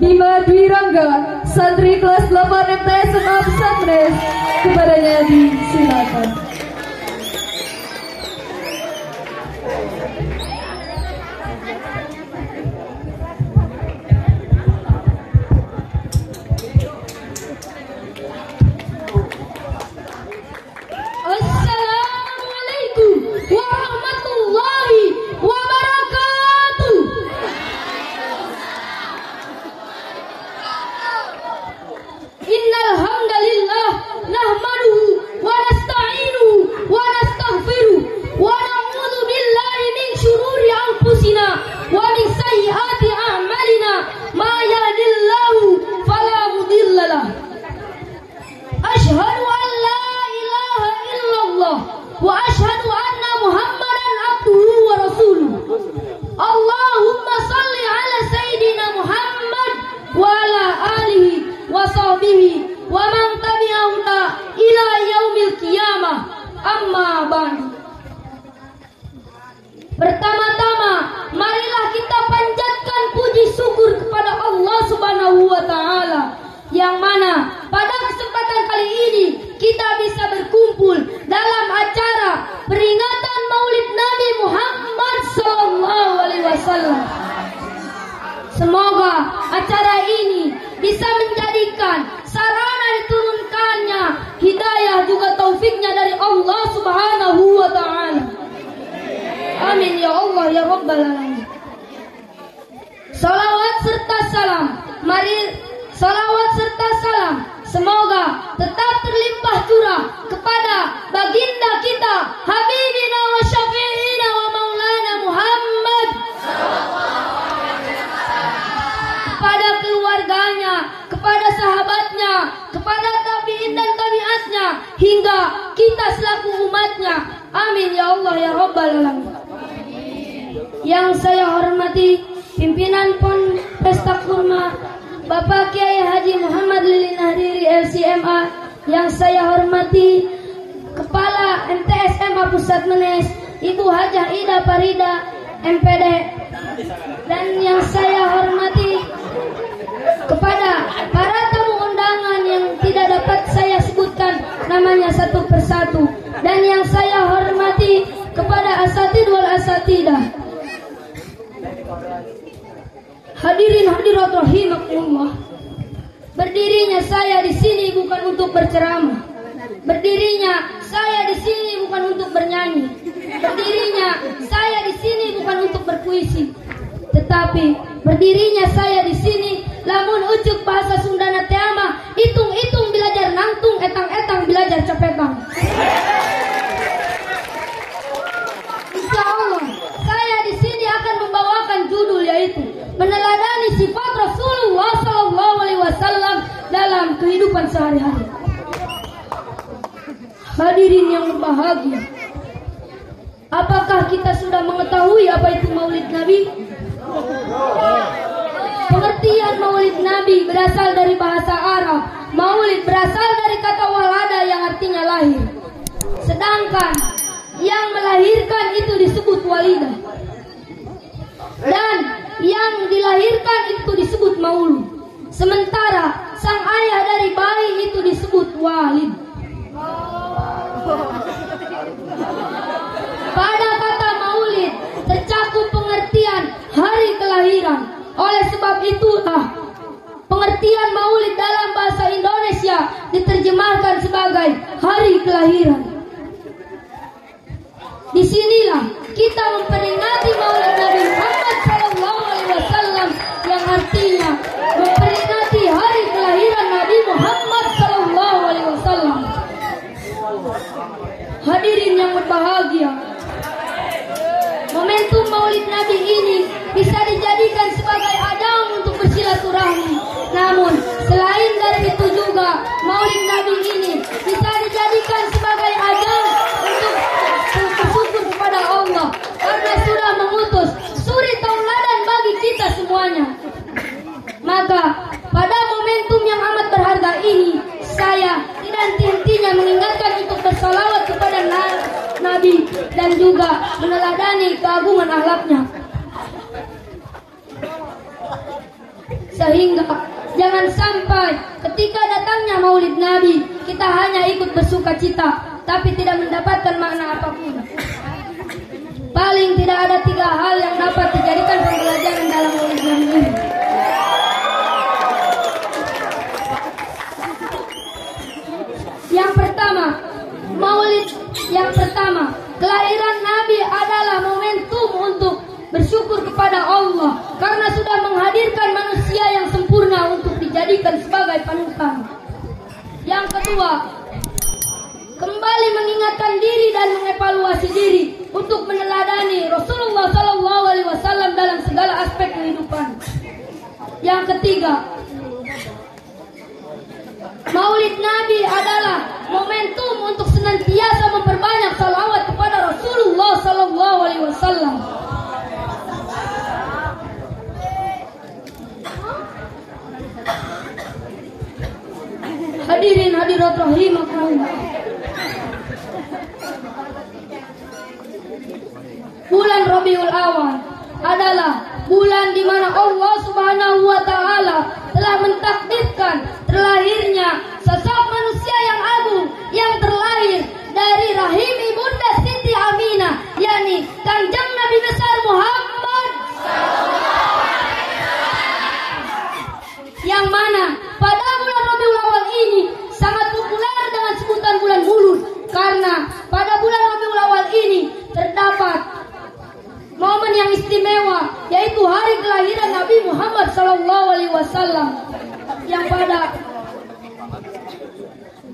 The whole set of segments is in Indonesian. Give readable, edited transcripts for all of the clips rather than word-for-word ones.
Bima Dwi Rangga, santri kelas 8 MTS SMA Pesantren, kepadanya disilakan. Assalamualaikum warahmatullahi wabarakatuh. Innal hamdalillah nahmaduhu wa nasta'inuhu wa nastaghfiruh wa na'udzu billahi min syururi anfusina wa min sayyiati a'malina ma yahdihillahu fala mudilla lahu. Asyhadu an la ilaha illallah wa asyhadu anna Muhammadan abduhu wa rasuluh. Allahumma salli ala sayyidina Muhammad wa ala alihi wa sahbihi wa man tabi'ahu ila yaumil qiyamah. Amma ba'du. Pertama-tama, marilah kita panjatkan puji syukur kepada Allah Subhanahu wa taala yang mana pada kesempatan kali ini kita bisa berkumpul dalam acara peringatan Maulid Nabi Muhammad SAW. Semoga acara ini bisa menjadikan sarana diturunkannya hidayah juga taufiknya dari Allah Subhanahu wa taala. Amin ya Allah ya Rabbal alamin. Salawat serta salam, mari salawat serta salam semoga tetap terlimpah curah kepada baginda kita Habibina wa Syafi'ina wa Maulana Muhammad, kepada keluarganya, kepada sahabatnya, kepada tabi'in dan tabi'atnya, hingga kita selaku umatnya. Amin ya Allah ya Rabbal alamin. Yang saya hormati pimpinan Pon Pesta Kurma Bapak Kiai Haji Muhammad Lilin Hariri LCMA, yang saya hormati Kepala MTS SMA Pusat Menes Ibu Hajah Ida Farida MPD, dan yang saya hormati kepada para tamu undangan yang tidak dapat saya sebutkan namanya satu persatu, dan yang saya hormati kepada asatid wal asatidah. Hadirin hadirat rahimakumullah. Berdirinya saya di sini bukan untuk berceramah. Berdirinya saya di sini bukan untuk bernyanyi. Berdirinya saya di sini bukan untuk berpuisi. Tetapi berdirinya saya di sini lamun ucuk bahasa Sundana teama, itung-itung belajar nangtung, etang-etang belajar cepetang. Insya Allah saya di sini akan membawakan judul yaitu meneladani sifat Rasulullah SAW dalam kehidupan sehari-hari. Hadirin yang berbahagia, apakah kita sudah mengetahui apa itu Maulid Nabi? Pengertian Maulid Nabi berasal dari bahasa Arab. Maulid berasal dari kata walada yang artinya lahir. Sedangkan yang melahirkan itu disebut walidah. Dan yang dilahirkan itu disebut maulud. Sementara sang ayah dari bayi itu disebut walid. Pada kata maulid tercakup pengertian hari kelahiran. Oleh sebab itulah pengertian maulid dalam bahasa Indonesia diterjemahkan sebagai hari kelahiran. Disinilah kita memperingati Maulid Nabi Muhammad SAW, yang artinya memperingati hari kelahiran Nabi Muhammad SAW. Hadirin yang berbahagia, momentum Maulid Nabi ini bisa dijadikan sebagai ajang untuk bersilaturahmi. Namun selain dari itu juga Maulid Nabi ini bisa dijadikan sebagai ajang untuk bersyukur kepada Allah karena sudah mengutus suri tauladan bagi kita semuanya. Maka pada momentum yang amat berharga ini, saya tidak henti-hentinya mengingatkan untuk bersalawat kepada Nabi dan juga meneladani keagungan akhlaknya. Sehingga jangan sampai ketika datangnya Maulid Nabi kita hanya ikut bersuka cita tapi tidak mendapatkan makna apapun. Paling tidak ada 3 hal yang dapat dijadikan pembelajaran dalam Maulid Nabi ini. Yang pertama, kelahiran Nabi adalah momentum untuk bersyukur kepada Allah karena sudah menghadirkan manusia yang sempurna untuk dijadikan sebagai panutan. Yang kedua, kembali mengingatkan diri dan mengevaluasi diri untuk meneladani Rasulullah SAW dalam segala aspek kehidupan. Yang ketiga, Maulid Nabi adalah momentum untuk senantiasa memperbanyak salawat kepada Rasulullah SAW. Hadirin hadirat rahimakumullah. Bulan Rabiul Awal adalah bulan di mana Allah Subhanahu wa taala telah mentakdirkan terlahirnya sosok manusia yang agung yang terlahir dari rahim ibunda Siti Aminah, yakni Kanjeng Nabi besar Muhammad, yang mana pada bulan Rabiul Awal ini sangat populer dengan sebutan bulan Maulud karena pada bulan Rabiul Awal ini terdapat momen yang istimewa, yaitu hari kelahiran Nabi Muhammad SAW yang pada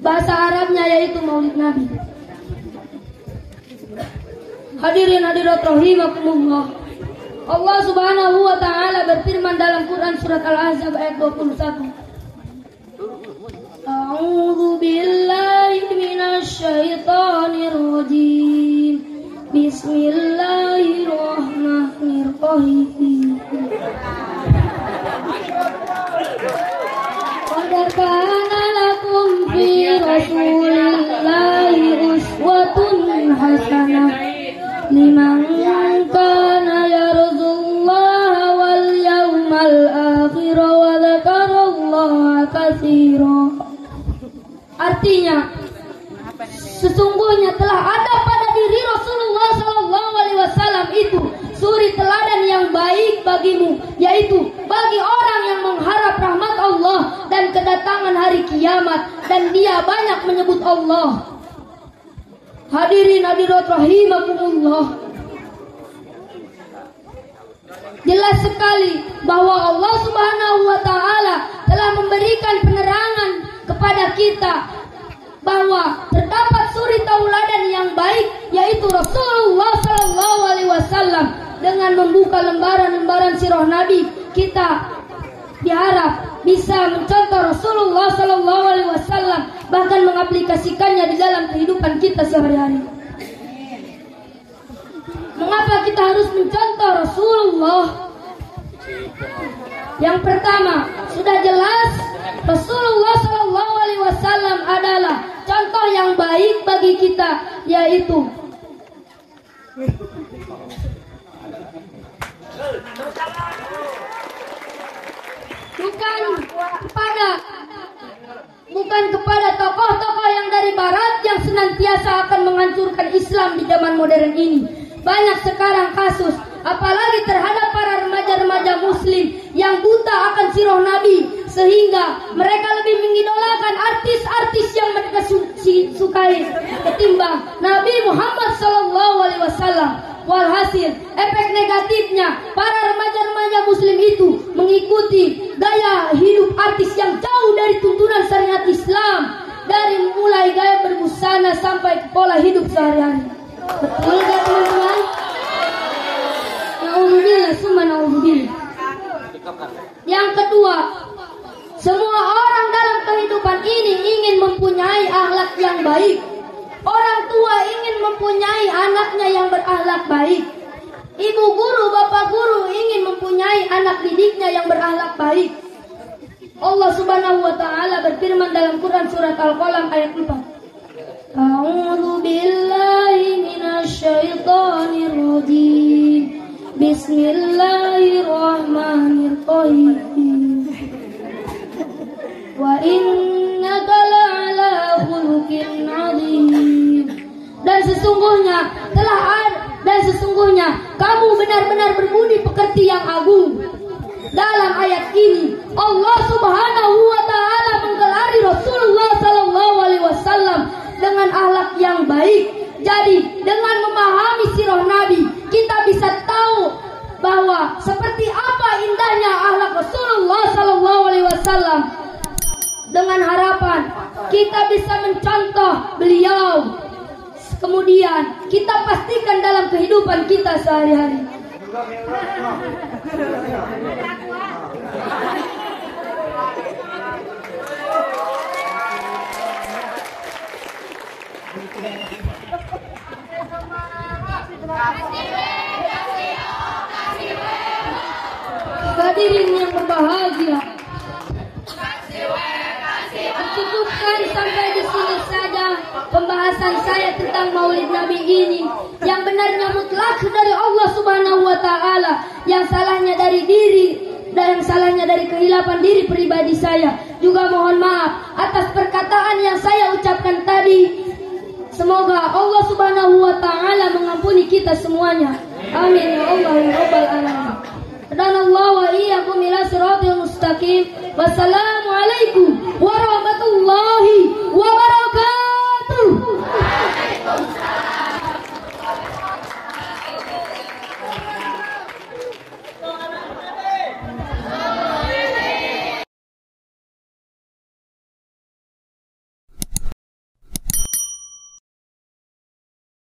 bahasa Arabnya yaitu Maulid Nabi. Hadirin hadirat rahimakumullah. Allah Subhanahu wa taala berfirman dalam Quran surat Al-Ahzab ayat 21. A'udzu billahi minasy syaithanir rajim. Bismillahirrahmanirrahim. Qad kana lakum fi rasulillahi uswatun hasanah liman kana yarjullaha wal yawmal akhir wa dzakarallaha katsiran. Artinya, sesungguhnya telah ada pada diri Rasulullah SAW itu suri teladan yang baik bagimu, yaitu bagi orang yang mengharap rahmat Allah dan kedatangan hari kiamat, dan dia banyak menyebut Allah. Hadirin hadirat rahimakumullah. Jelas sekali bahwa Allah Subhanahu wa taala telah memberikan penerangan kepada kita bahwa terdapat suri tauladan yang baik, yaitu Rasulullah SAW. Dengan membuka lembaran-lembaran sirah Nabi, kita diharap bisa mencontoh Rasulullah SAW, bahkan mengaplikasikannya di dalam kehidupan kita sehari-hari. Mengapa kita harus mencontoh Rasulullah? Yang pertama, sudah jelas Rasulullah SAW adalah contoh yang baik bagi kita, yaitu bukan kepada tokoh-tokoh yang dari barat yang senantiasa akan menghancurkan Islam di zaman modern ini. Banyak sekarang kasus, apalagi terhadap para remaja-remaja muslim yang buta akan sirah Nabi, sehingga mereka lebih mengidolakan artis-artis yang mereka sukai ketimbang Nabi Muhammad SAW. Walhasil, efek negatifnya para remaja-remaja muslim itu mengikuti gaya hidup artis yang jauh dari tuntunan syariat Islam, dari mulai gaya berbusana sampai ke pola hidup sehari-hari. Betul gak teman-teman? Na'udzubillah summa na'udzubillah. Yang kedua, semua orang dalam kehidupan ini ingin mempunyai akhlak yang baik. Orang tua ingin mempunyai anaknya yang berakhlak baik. Ibu guru, bapak guru ingin mempunyai anak didiknya yang berakhlak baik. Allah Subhanahu wa taala berfirman dalam Quran surat Al-Qalam ayat 4. A'udzu billahi minasy syaithanir rajim. Bismillahirrahmanirrahim. kita bisa mencontoh beliau. Kemudian kita pastikan dalam kehidupan kita sehari-hari. Hadirin yang berbahagia, cukupkan sampai di sini saja pembahasan saya tentang Maulid Nabi ini. Yang benarnya mutlak dari Allah Subhanahu wa taala, yang salahnya dari diri dan yang salahnya dari kehilapan diri pribadi saya. Juga mohon maaf atas perkataan yang saya ucapkan tadi. Semoga Allah Subhanahu wa taala mengampuni kita semuanya. Amin ya Allah ya rabbal alamin. Dan Allah wa iyyakum ila siratal mustaqim. Wassalamualaikum warahmatullahi